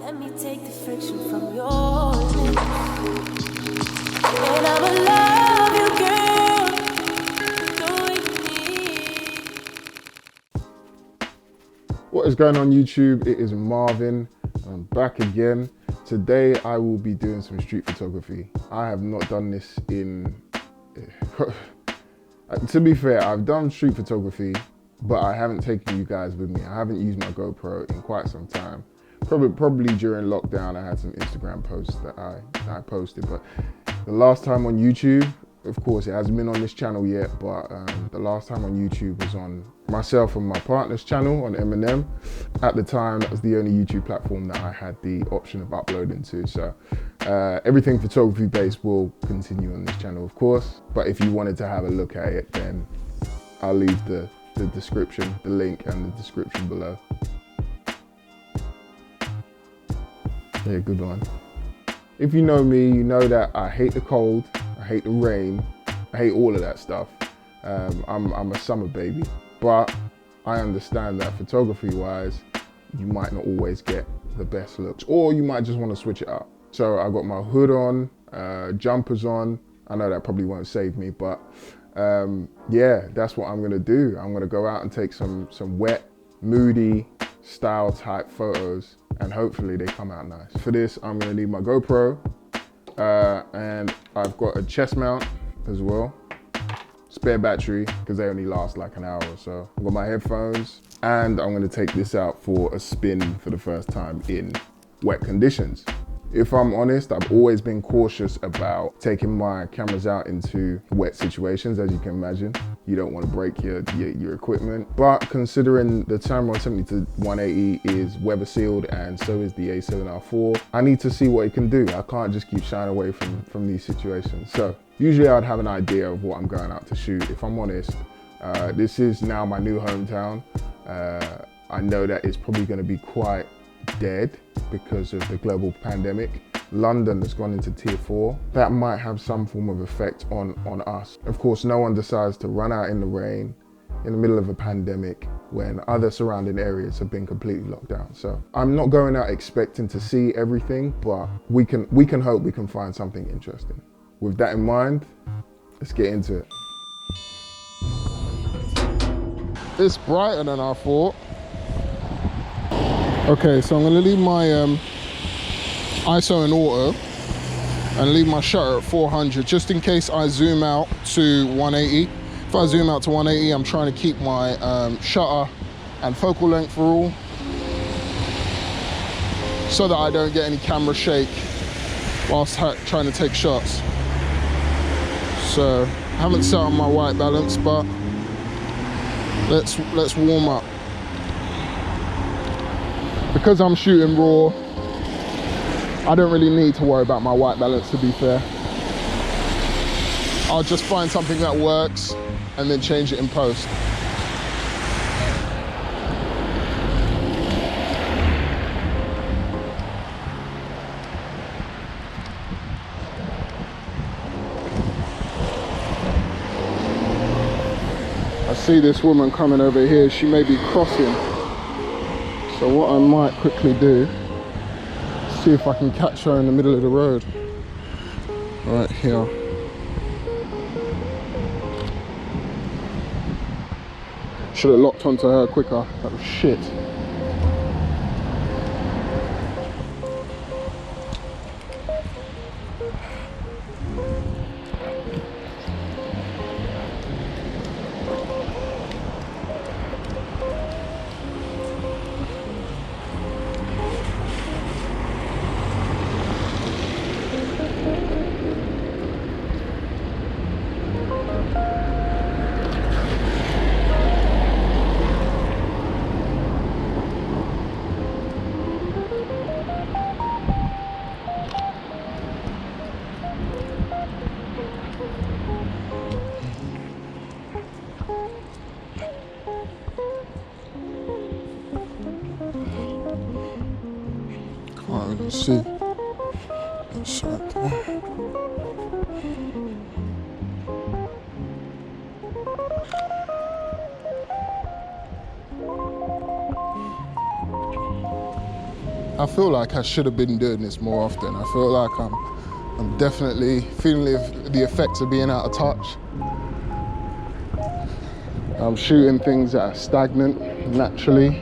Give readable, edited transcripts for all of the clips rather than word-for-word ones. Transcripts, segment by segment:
Let me take the friction from your lips. And I'ma love you, girl. Knowing me. What is going on YouTube? It is Marvin. I'm back again. Today I will be doing some street photography. I have not done this in... To be fair, I've done street photography, but I haven't taken you guys with me. I haven't used my GoPro in quite some time. Probably during lockdown, I had some Instagram posts that I posted, but the last time on YouTube, of course, it hasn't been on this channel yet, but the last time on YouTube was on myself and my partner's channel on Eminem. At the time, that was the only YouTube platform that I had the option of uploading to. So everything photography based will continue on this channel, of course. But if you wanted to have a look at it, then I'll leave the description, the link and the description below. Yeah, good one. If you know me, you know that I hate the cold, I hate the rain, I hate all of that stuff. I'm a summer baby, but I understand that photography-wise, you might not always get the best looks, or you might just want to switch it up. So I got my hood on, jumpers on. I know that probably won't save me, but yeah, that's what I'm gonna do. I'm gonna go out and take some wet, moody style type photos, and hopefully they come out nice. For this, I'm gonna need my GoPro, and I've got a chest mount as well, spare battery, because they only last like an hour or so. I've got my headphones, and I'm gonna take this out for a spin for the first time in wet conditions. If I'm honest, I've always been cautious about taking my cameras out into wet situations, as you can imagine. You don't want to break your equipment. But considering the Tamron 70-180 is weather sealed and so is the A7R IV, I need to see what it can do. I can't just keep shying away from these situations. So usually I'd have an idea of what I'm going out to shoot. If I'm honest, this is now my new hometown. I know that it's probably going to be quite dead because of the global pandemic. London has gone into tier 4. That might have some form of effect on us. Of course, no one decides to run out in the rain in the middle of a pandemic when other surrounding areas have been completely locked down. So I'm not going out expecting to see everything, but we can hope we can find something interesting. With that in mind, let's get into it. It's brighter than I thought. Okay, so I'm gonna leave my ISO in auto and leave my shutter at 400 just in case I zoom out to 180. If I zoom out to 180, I'm trying to keep my shutter and focal length for all so that I don't get any camera shake whilst trying to take shots. So I haven't set on my white balance, but let's warm up. Because I'm shooting raw, I don't really need to worry about my white balance, to be fair. I'll just find something that works and then change it in post. I see this woman coming over here. She may be crossing. So what I might quickly do, see if I can catch her in the middle of the road. Right here. Should have locked onto her quicker, that was shit. Can't really see. It's right there. I feel like I should have been doing this more often. I feel like I'm definitely feeling the effects of being out of touch. I'm shooting things that are stagnant naturally,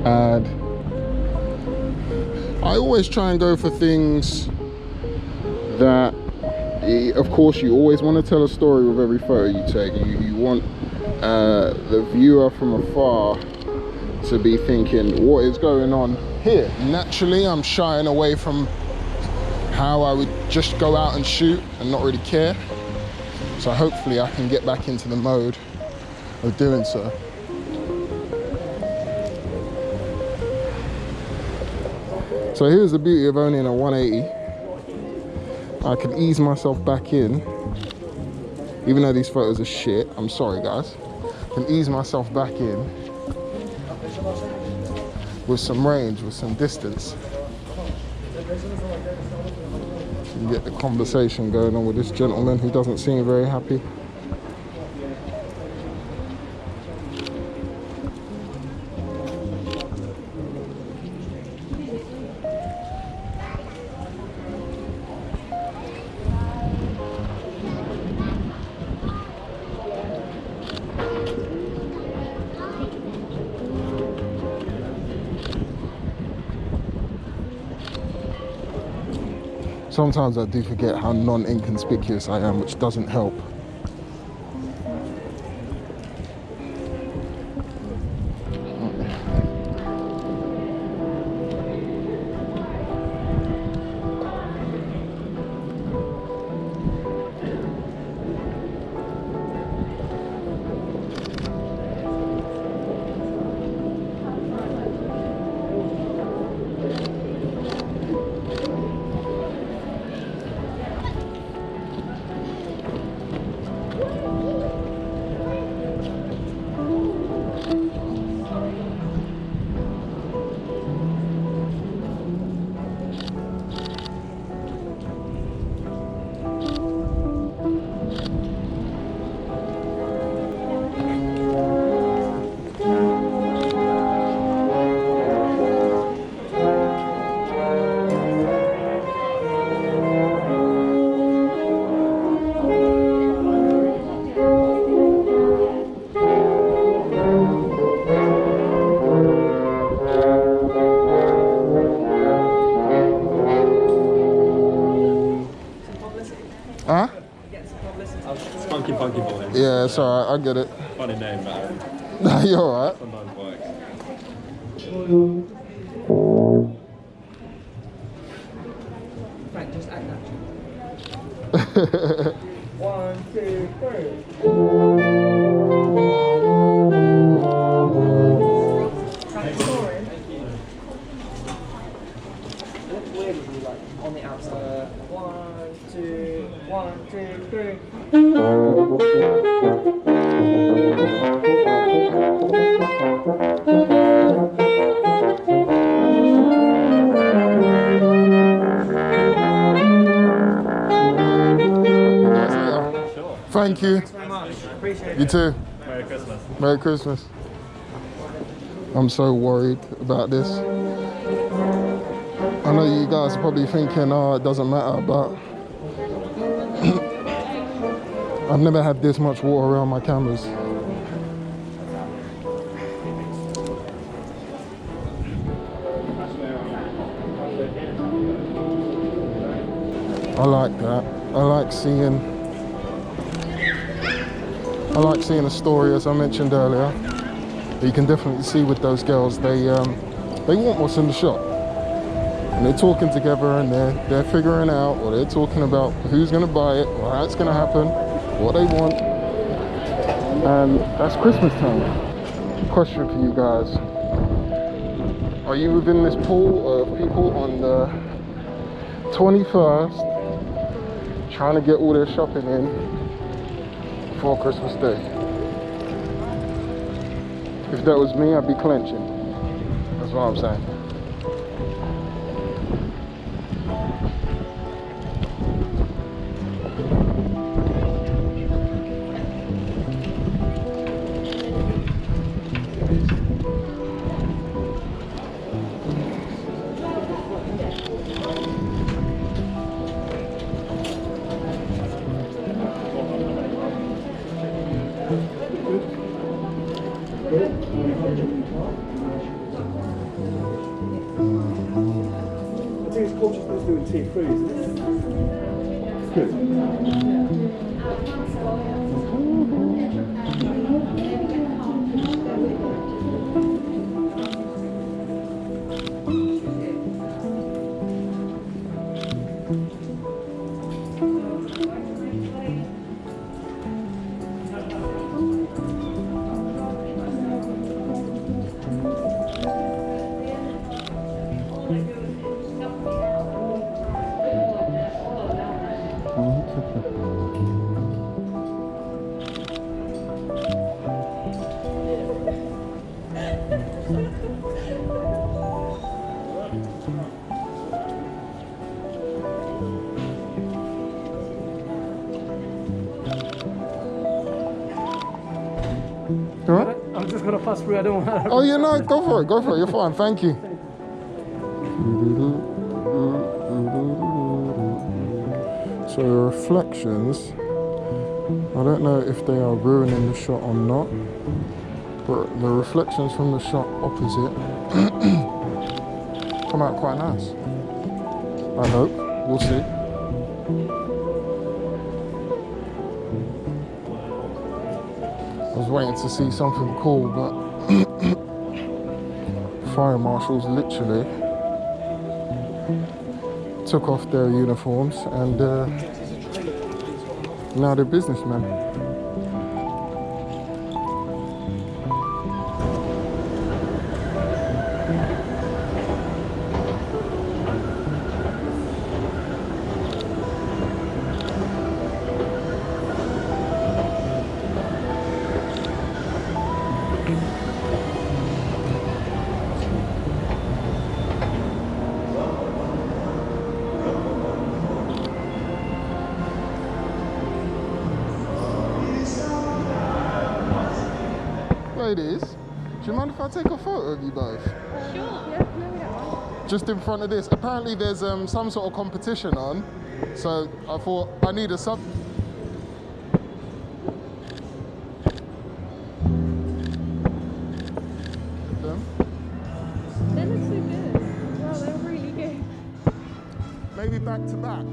and I always try and go for things that, of course, you always want to tell a story with every photo you take. You want the viewer from afar to be thinking, what is going on here? Naturally, I'm shying away from how I would just go out and shoot and not really care. So hopefully I can get back into the mode of doing so. So here's the beauty of owning a 180. I can ease myself back in, even though these photos are shit. I'm sorry guys. I can ease myself back in with some range, with some distance. You get the conversation going on with this gentleman who doesn't seem very happy. Sometimes I do forget how non-inconspicuous I am, which doesn't help. Huh? Spunky Boiz. Yeah, it's alright, I get it. Funny name, but You're alright. sometimes works. Frank, just act natural. 1, 2, 3. Frank, scoring. It looks weird with you, like, on the outside. 1, 2, 1, 2, 3. Thank you. Thanks very much. Appreciate it. You too. Merry Christmas. Merry Christmas. I'm so worried about this. I know you guys are probably thinking, oh, it doesn't matter, but I've never had this much water around my cameras. I like that. I like seeing a story, as I mentioned earlier. You can definitely see with those girls, they want what's in the shot. And they're talking together and they're figuring out, or they're talking about who's gonna buy it, or how it's gonna happen, what they want. And that's Christmas time. Question for you guys. Are you within this pool of people on the 21st trying to get all their shopping in before Christmas Day? If that was me, I'd be clenching. That's what I'm saying. what you're supposed to do in T3, isn't it? Good. All right? I'm just going to pass through, I don't want to... Oh, yeah, no, go for it, you're fine, thank you. So the reflections, I don't know if they are ruining the shot or not, but the reflections from the shot opposite come out quite nice. I hope, we'll see. I was waiting to see something cool, but fire marshals literally took off their uniforms and now they're businessmen. Ladies, do you mind if I take a photo of you both? Sure. Just in front of this. Apparently there's some sort of competition on, so I thought I need a sub. They look so good. Wow, they're really good. Maybe back to back.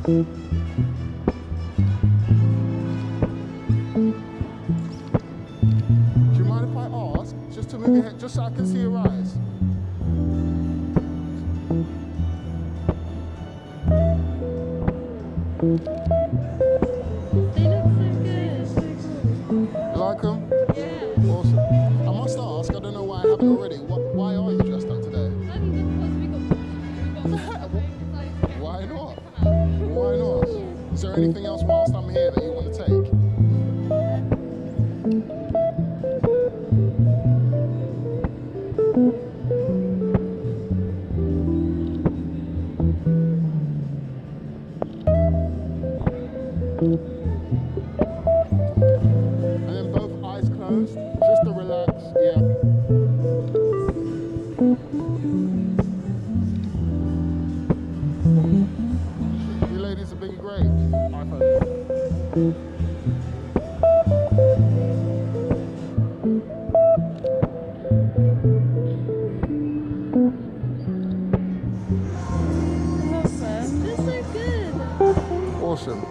Do you mind if I ask, just to move your head, just so I can see your eyes? They look so good. So cool. You like them? Yeah. Awesome. I must ask, I don't know why I haven't already, why are you dressed up today? I think just because we got Why not? Why not? Is there anything else whilst I'm here that you want to take? And then both eyes closed, just to relax, yeah. You ladies have been great. They're so good. Awesome.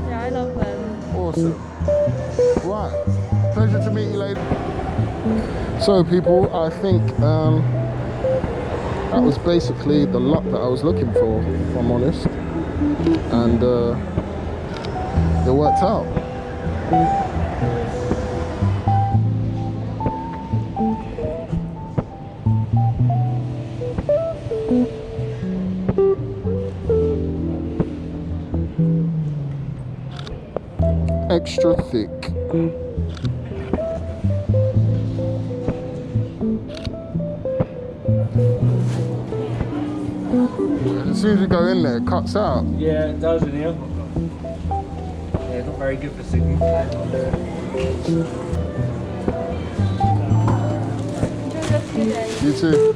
Yeah, I love them. Awesome. Right. Pleasure to meet you, lady. So, people, I think that was basically the lot that I was looking for, if I'm honest. And it worked out. Extra thick. As soon as you go in there, it cuts out. Yeah, it does in here. Yeah, not very good for Sigma. Enjoy the rest of your day. You too.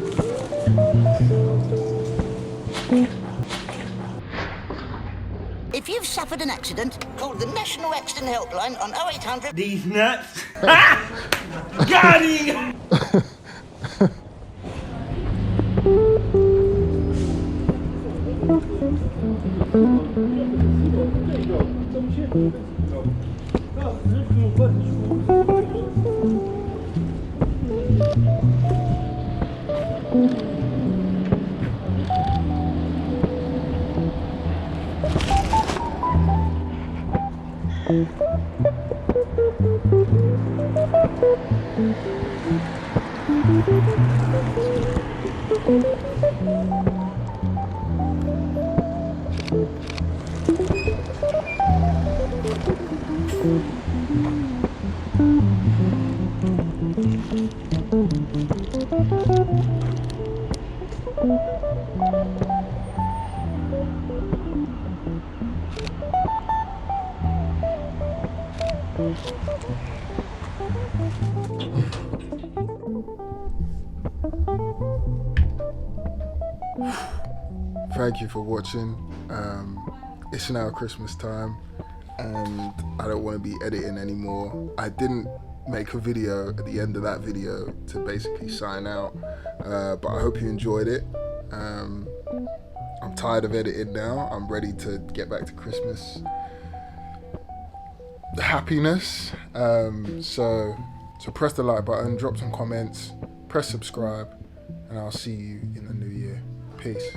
If you've suffered an accident, call the National Accident Helpline on 0800. These nuts. Got him! Thank you for watching. It's now Christmas time and I don't want to be editing anymore. I didn't make a video at the end of that video to basically sign out, but I hope you enjoyed it. I'm tired of editing now. I'm ready to get back to Christmas happiness. So press the like button, drop some comments, press subscribe, and I'll see you in the new year. Peace.